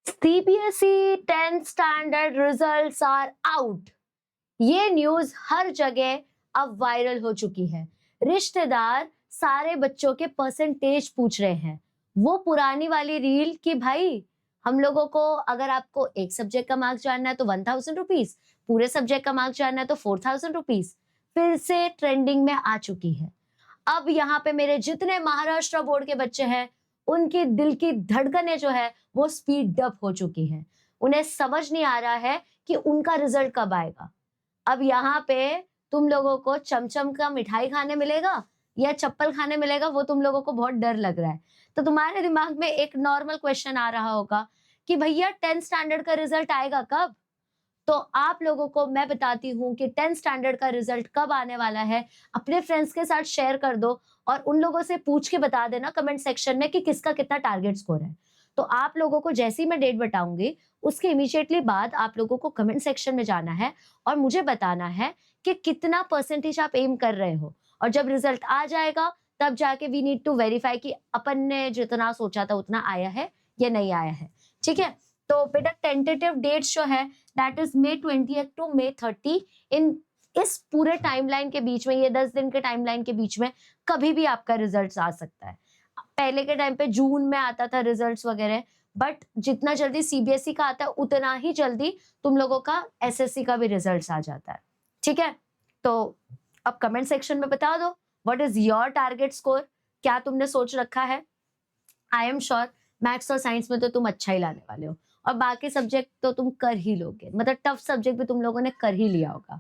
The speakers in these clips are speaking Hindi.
CBSE 10th standard results are out. ये न्यूज हर जगह अब वायरल हो चुकी है। रिश्तेदार सारे बच्चों के परसेंटेज पूछ रहे हैं। वो पुरानी वाली रील कि भाई हम लोगों को अगर आपको एक सब्जेक्ट का मार्क्स जानना है तो 1000 रुपीज, पूरे सब्जेक्ट का मार्क्स जानना है तो 4000 रुपीज फिर से ट्रेंडिंग में आ चुकी है। अब यहाँ पे मेरे जितने महाराष्ट्र बोर्ड के बच्चे हैं, उनकी दिल की धड़कनें जो है वो स्पीड अप हो चुकी हैं। उन्हें समझ नहीं आ रहा है कि उनका रिजल्ट कब आएगा। अब यहाँ पे तुम लोगों को चमचम का मिठाई खाने मिलेगा या चप्पल खाने मिलेगा, वो तुम लोगों को बहुत डर लग रहा है। तो तुम्हारे दिमाग में एक नॉर्मल क्वेश्चन आ रहा होगा कि भैया 10th स्टैंडर्ड का रिजल्ट आएगा कब? तो आप लोगों को मैं बताती हूँ कि 10th स्टैंडर्ड का रिजल्ट कब आने वाला है। अपने फ्रेंड्स के साथ शेयर कर दो और उन लोगों से पूछ के बता देना कमेंट सेक्शन में कि किसका कितना टारगेट स्कोर है। तो आप लोगों को जैसी मैं डेट बताऊंगी, उसके इमीडिएटली बाद आप लोगों को कमेंट सेक्शन में जाना है और मुझे बताना है कि कितना परसेंटेज आप एम कर रहे हो। और जब रिजल्ट आ जाएगा तब जाके वी नीड टू वेरीफाई कि अपन ने जितना सोचा था उतना आया है या नहीं आया है। ठीक है, तो बेटा टेंटेटिव डेट्स जो है that is May 20th to May 30। इन इस पूरे टाइमलाइन के बीच में, ये 10 दिन के टाइमलाइन के बीच में कभी भी आपका रिजल्ट आ सकता है। पहले के टाइम पे जून में आता था रिजल्ट्स वगैरह, बट जितना जल्दी सीबीएसई का आता है उतना ही जल्दी तुम लोगों का एसएससी का भी रिजल्ट आ जाता है। ठीक है, तो अब कमेंट सेक्शन में बता दो what is your target score, क्या तुमने सोच रखा है। आई एम श्योर मैथ्स और साइंस में तो तुम अच्छा ही लाने वाले हो और बाकी सब्जेक्ट तो तुम कर ही लोगे, मतलब टफ सब्जेक्ट भी तुम लोगों ने कर ही लिया होगा।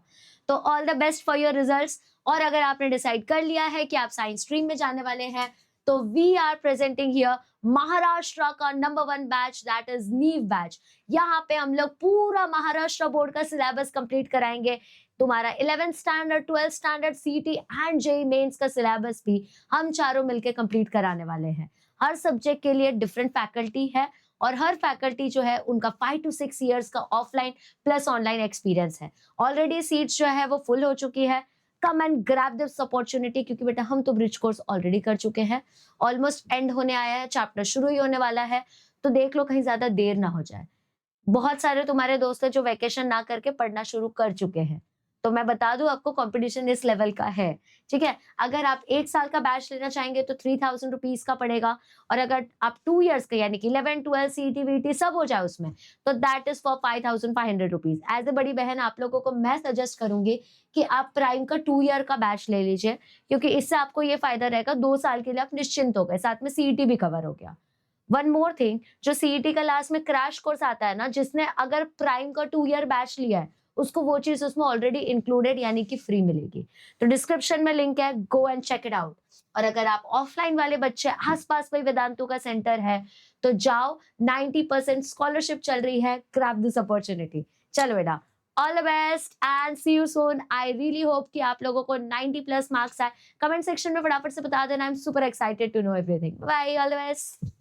तो all the best for your results. और अगर आपने डिसाइड कर लिया है कि आप साइंस स्ट्रीम में जाने वाले हैं, तो we are presenting here Maharashtra का number 1 batch that is Neev batch. यहाँ पे हम लोग पूरा महाराष्ट्र बोर्ड का सिलेबस कंप्लीट कराएंगे। तुम्हारा 11th standard, 12th standard, CET and JEE mains का सिलेबस भी हम चारों मिलकर कंप्लीट कराने वाले हैं। हर सब्जेक्ट के लिए डिफरेंट फैकल्टी है और हर फैकल्टी जो है उनका 5 to 6 इयर्स का ऑफलाइन प्लस ऑनलाइन एक्सपीरियंस है। ऑलरेडी सीट्स जो है वो फुल हो चुकी है। Come and grab this opportunity, क्योंकि बेटा हम तो ब्रिज कोर्स ऑलरेडी कर चुके हैं। ऑलमोस्ट एंड होने आया है, चैप्टर शुरू ही होने वाला है। तो देख लो कहीं ज्यादा देर ना हो जाए। बहुत सारे तुम्हारे दोस्त हैं जो वैकेशन ना करके पढ़ना शुरू कर चुके हैं। तो मैं बता दूं आपको, कंपटीशन इस लेवल का है। ठीक है, अगर आप 1 साल का बैच लेना चाहेंगे तो 3000 रुपीज का पड़ेगा। और अगर आप 2 इयर्स का यानी कि 11 12 सीटी वीटी सब हो जाए उसमें, तो that is for 5500 rupees. As a बड़ी बहन आप लोगों को मैं सजेस्ट करूंगी कि आप प्राइम का 2 ईयर का बैच ले लीजिए, क्योंकि इससे आपको ये फायदा रहेगा 2 साल के लिए आप निश्चिंत हो गए, साथ में सीईटी भी कवर हो गया। वन मोर थिंग, जो सीईटी का लास्ट में क्रैश कोर्स आता है ना, जिसने अगर प्राइम का 2 ईयर बैच लिया है उसको वो चीज उसमें ऑलरेडी इंक्लूडेड यानी कि फ्री मिलेगी। तो डिस्क्रिप्शन में लिंक है, go and check it out. और अगर आप ऑफलाइन वाले बच्चे, आसपास में वेदांतु का सेंटर है तो जाओ, 90% स्कॉलरशिप चल रही है, ग्रैब दिस अपॉर्चुनिटी। चलो बेटा, all the best and see you soon. I really hope कि आप लोगों को 90 प्लस मार्क्स आए। कमेंट सेक्शन में फटाफट से बता देना। I am super excited to know everything. Bye, all the best.